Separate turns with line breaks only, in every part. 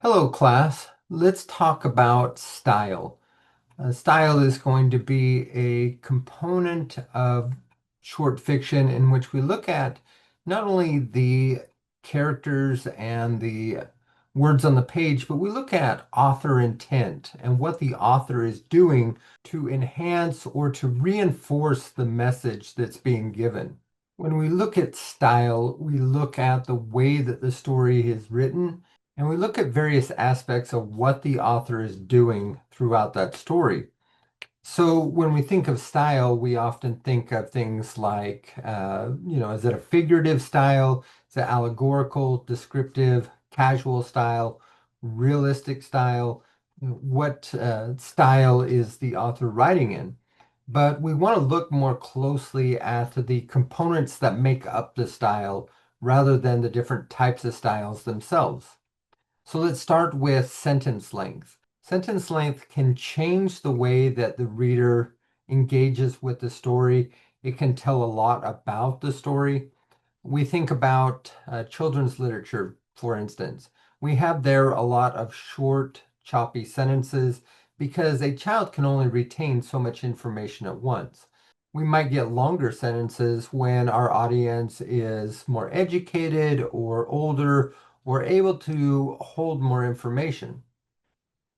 Hello, class. Let's talk about style. Style is going to be a component of short fiction in which we look at not only the characters and the words on the page, but we look at author intent and what the author is doing to enhance or to reinforce the message that's being given. When we look at style, we look at the way that the story is written, and we look at various aspects of what the author is doing throughout that story. So when we think of style, we often think of things like, is it a figurative style? Is it allegorical, descriptive, casual style, realistic style? What style is the author writing in? But we want to look more closely at the components that make up the style rather than the different types of styles themselves. So let's start with sentence length. Sentence length can change the way that the reader engages with the story. It can tell a lot about the story. We think about children's literature, for instance. We have there a lot of short, choppy sentences because a child can only retain so much information at once. We might get longer sentences when our audience is more educated or older or able to hold more information.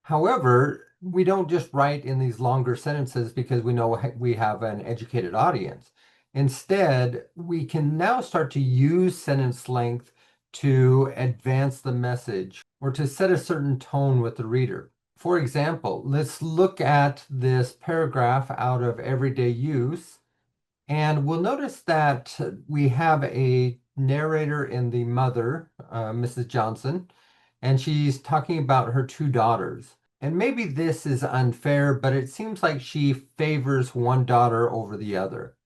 However, we don't just write in these longer sentences because we know we have an educated audience. Instead, we can now start to use sentence length to advance the message or to set a certain tone with the reader. For example, let's look at this paragraph out of Everyday Use, and we'll notice that we have a narrator in the mother, Mrs. Johnson, and she's talking about her two daughters. And maybe this is unfair, but it seems like she favors one daughter over the other.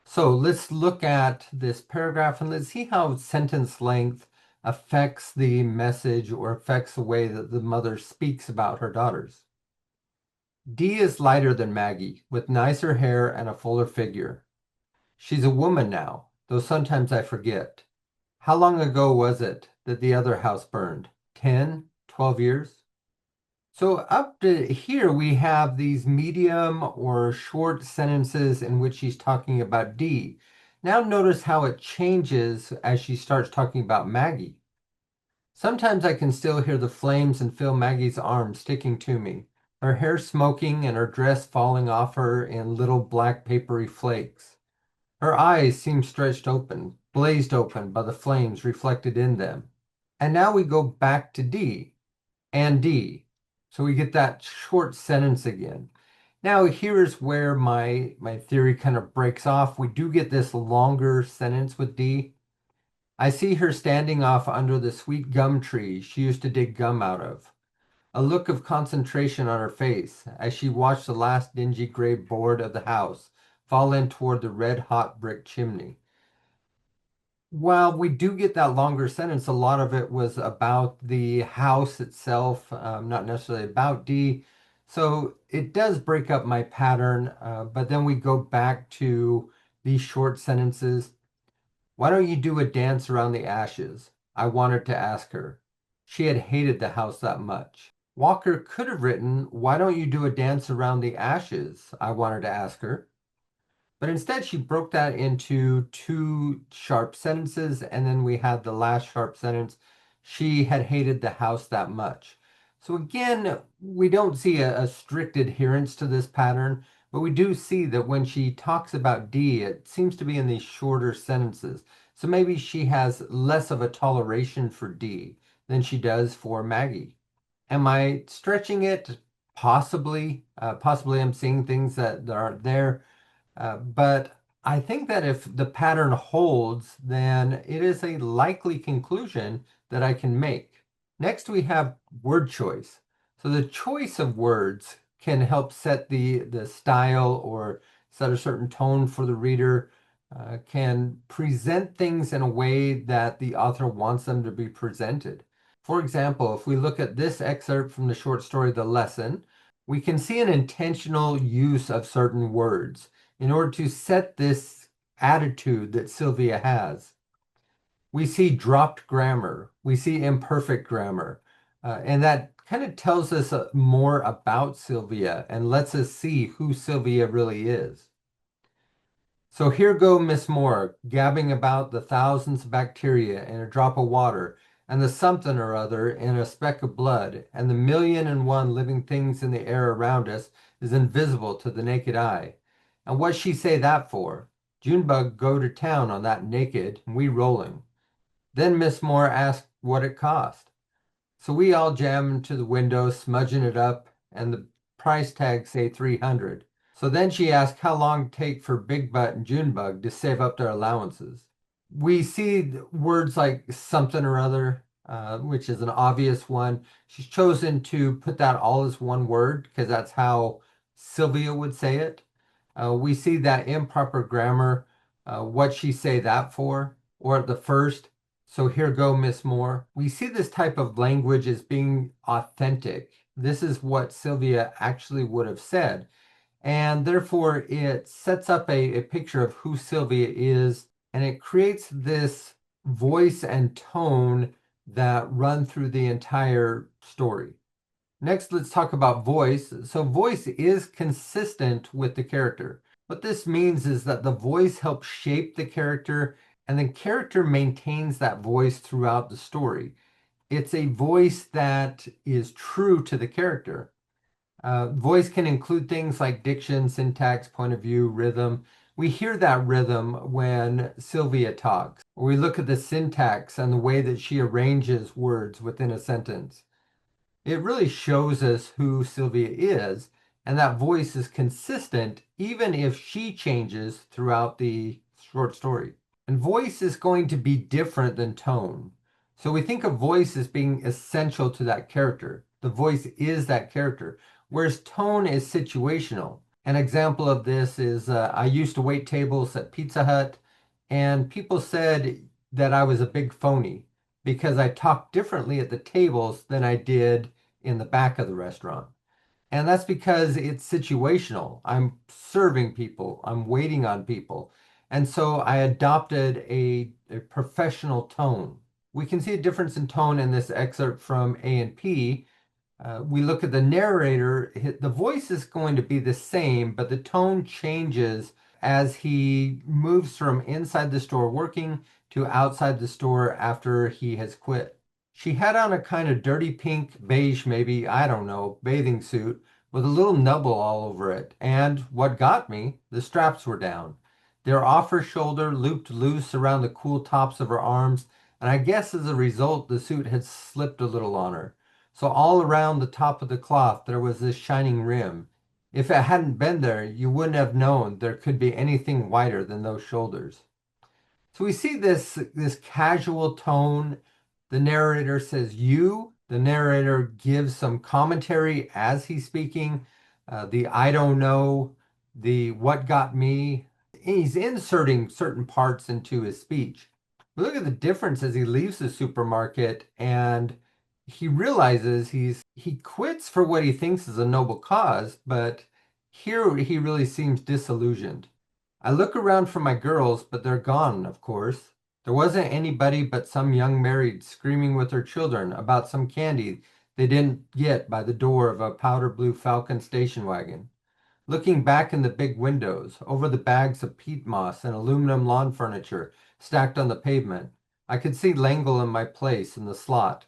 So let's look at this paragraph and let's see how sentence length affects the message or affects the way that the mother speaks about her daughters. Dee is lighter than Maggie, with nicer hair and a fuller figure. She's a woman now, though sometimes I forget. How long ago was it that the other house burned? 10, 12 years? So up to here, we have these medium or short sentences in which she's talking about Dee. Now notice how it changes as she starts talking about Maggie. Sometimes I can still hear the flames and feel Maggie's arm sticking to me, her hair smoking and her dress falling off her in little black papery flakes. Her eyes seem stretched open, blazed open by the flames reflected in them. And now we go back to D and D. So we get that short sentence again. Now here's where my theory kind of breaks off. We do get this longer sentence with D. I see her standing off under the sweet gum tree she used to dig gum out of. A look of concentration on her face as she watched the last dingy gray board of the house fall in toward the red-hot brick chimney. While we do get that longer sentence, a lot of it was about the house itself, not necessarily about Dee. So it does break up my pattern, but then we go back to these short sentences. Why don't you do a dance around the ashes? I wanted to ask her. She had hated the house that much. Walker could have written, why don't you do a dance around the ashes? I wanted to ask her. But instead, she broke that into two sharp sentences, and then we had the last sharp sentence. She had hated the house that much. So again, we don't see a strict adherence to this pattern, but we do see that when she talks about D, it seems to be in these shorter sentences. So maybe she has less of a toleration for D than she does for Maggie. Am I stretching it? Possibly. Possibly I'm seeing things that aren't there. But I think that if the pattern holds, then it is a likely conclusion that I can make. Next, we have word choice. So the choice of words can help set the style or set a certain tone for the reader, can present things in a way that the author wants them to be presented. For example, if we look at this excerpt from the short story, The Lesson, we can see an intentional use of certain words in order to set this attitude that Sylvia has. We see dropped grammar, we see imperfect grammar, And that kind of tells us more about Sylvia and lets us see who Sylvia really is. So here go Miss Moore, gabbing about the thousands of bacteria in a drop of water, and the something or other in a speck of blood, and the million and one living things in the air around us is invisible to the naked eye. And what she say that for? Junebug go to town on that naked, and we rolling. Then Miss Moore asked what it cost. So we all jam into the window, smudging it up, and the price tag say 300. So then she asked how long it take for Big Butt and Junebug to save up their allowances. We see words like something or other, which is an obvious one. She's chosen to put that all as one word because that's how Sylvia would say it. We see that improper grammar, what she say that for, or at the first. So here go Miss Moore. We see this type of language as being authentic. This is what Sylvia actually would have said. And therefore, it sets up a picture of who Sylvia is, and it creates this voice and tone that run through the entire story. Next, let's talk about voice. So, voice is consistent with the character. What this means is that the voice helps shape the character, and the character maintains that voice throughout the story. It's a voice that is true to the character. Voice can include things like diction, syntax, point of view, rhythm. We hear that rhythm when Sylvia talks. Or we look at the syntax and the way that she arranges words within a sentence. It really shows us who Sylvia is, and that voice is consistent even if she changes throughout the short story. And voice is going to be different than tone. So we think of voice as being essential to that character. The voice is that character, whereas tone is situational. An example of this is I used to wait tables at Pizza Hut, and people said that I was a big phony because I talked differently at the tables than I did in the back of the restaurant. And that's because it's situational. I'm serving people, I'm waiting on people. And so I adopted a professional tone. We can see a difference in tone in this excerpt from A&P. We look at the narrator, the voice is going to be the same, but the tone changes as he moves from inside the store working to outside the store after he has quit. She had on a kind of dirty pink, beige, maybe, I don't know, bathing suit with a little nubble all over it. And what got me, the straps were down. They're off her shoulder, looped loose around the cool tops of her arms, and I guess as a result, the suit had slipped a little on her. So all around the top of the cloth there was this shining rim. If it hadn't been there, you wouldn't have known there could be anything whiter than those shoulders. So we see this casual tone. The narrator says you. The narrator gives some commentary as he's speaking. The I don't know, the what got me. He's inserting certain parts into his speech. But look at the difference as he leaves the supermarket and he realizes he quits for what he thinks is a noble cause, but here he really seems disillusioned. I look around for my girls, but they're gone, of course. There wasn't anybody but some young married screaming with her children about some candy they didn't get by the door of a powder blue Falcon station wagon. Looking back in the big windows, over the bags of peat moss and aluminum lawn furniture stacked on the pavement, I could see Langle in my place in the slot.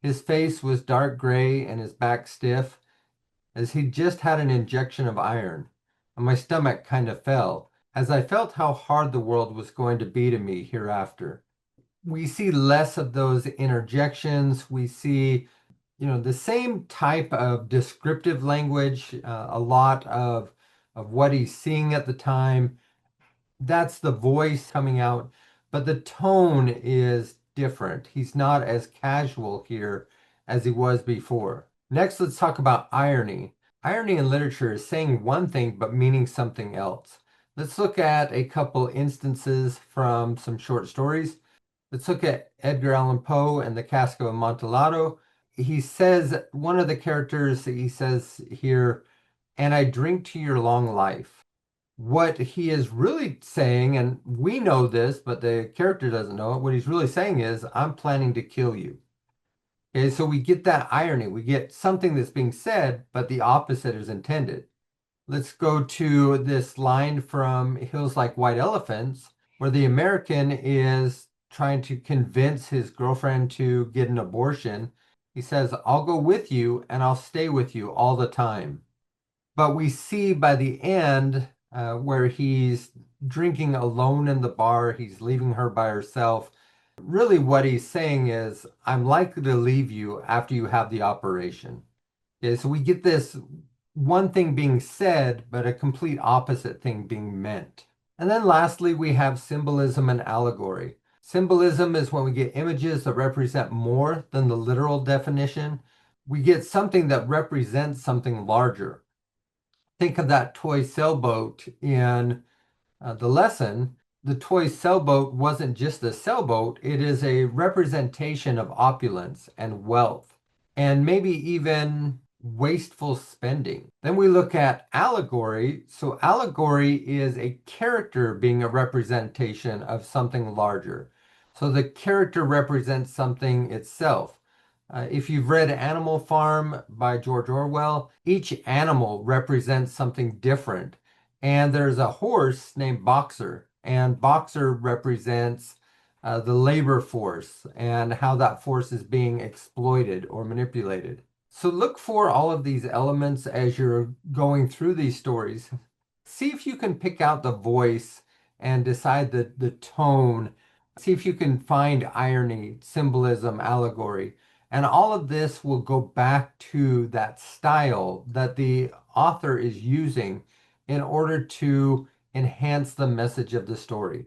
His face was dark gray and his back stiff, as he'd just had an injection of iron, and my stomach kind of fell as I felt how hard the world was going to be to me hereafter. We see less of those interjections. We see, the same type of descriptive language, a lot of what he's seeing at the time. That's the voice coming out, but the tone is different. He's not as casual here as he was before. Next, let's talk about irony. Irony in literature is saying one thing but meaning something else. Let's look at a couple instances from some short stories. Let's look at Edgar Allan Poe and the Cask of Amontillado. He says, one of the characters, he says here, and I drink to your long life. What he is really saying, and we know this, but the character doesn't know it, what he's really saying is, I'm planning to kill you. Okay, so we get that irony. We get something that's being said, but the opposite is intended. Let's go to this line from Hills Like White Elephants, where the American is trying to convince his girlfriend to get an abortion. He says, I'll go with you and I'll stay with you all the time. But we see by the end where he's drinking alone in the bar, he's leaving her by herself. Really, what he's saying is, I'm likely to leave you after you have the operation. Okay, so we get this one thing being said, but a complete opposite thing being meant. And then lastly, we have symbolism and allegory. Symbolism is when we get images that represent more than the literal definition. We get something that represents something larger. Think of that toy sailboat in the lesson. The toy sailboat wasn't just a sailboat, it is a representation of opulence and wealth, and maybe even wasteful spending. Then we look at allegory. So, allegory is a character being a representation of something larger. So, the character represents something itself. If you've read Animal Farm by George Orwell, each animal represents something different. And there's a horse named Boxer, and Boxer represents the labor force and how that force is being exploited or manipulated. So look for all of these elements as you're going through these stories. See if you can pick out the voice and decide the tone. See if you can find irony, symbolism, allegory. And all of this will go back to that style that the author is using in order to enhance the message of the story.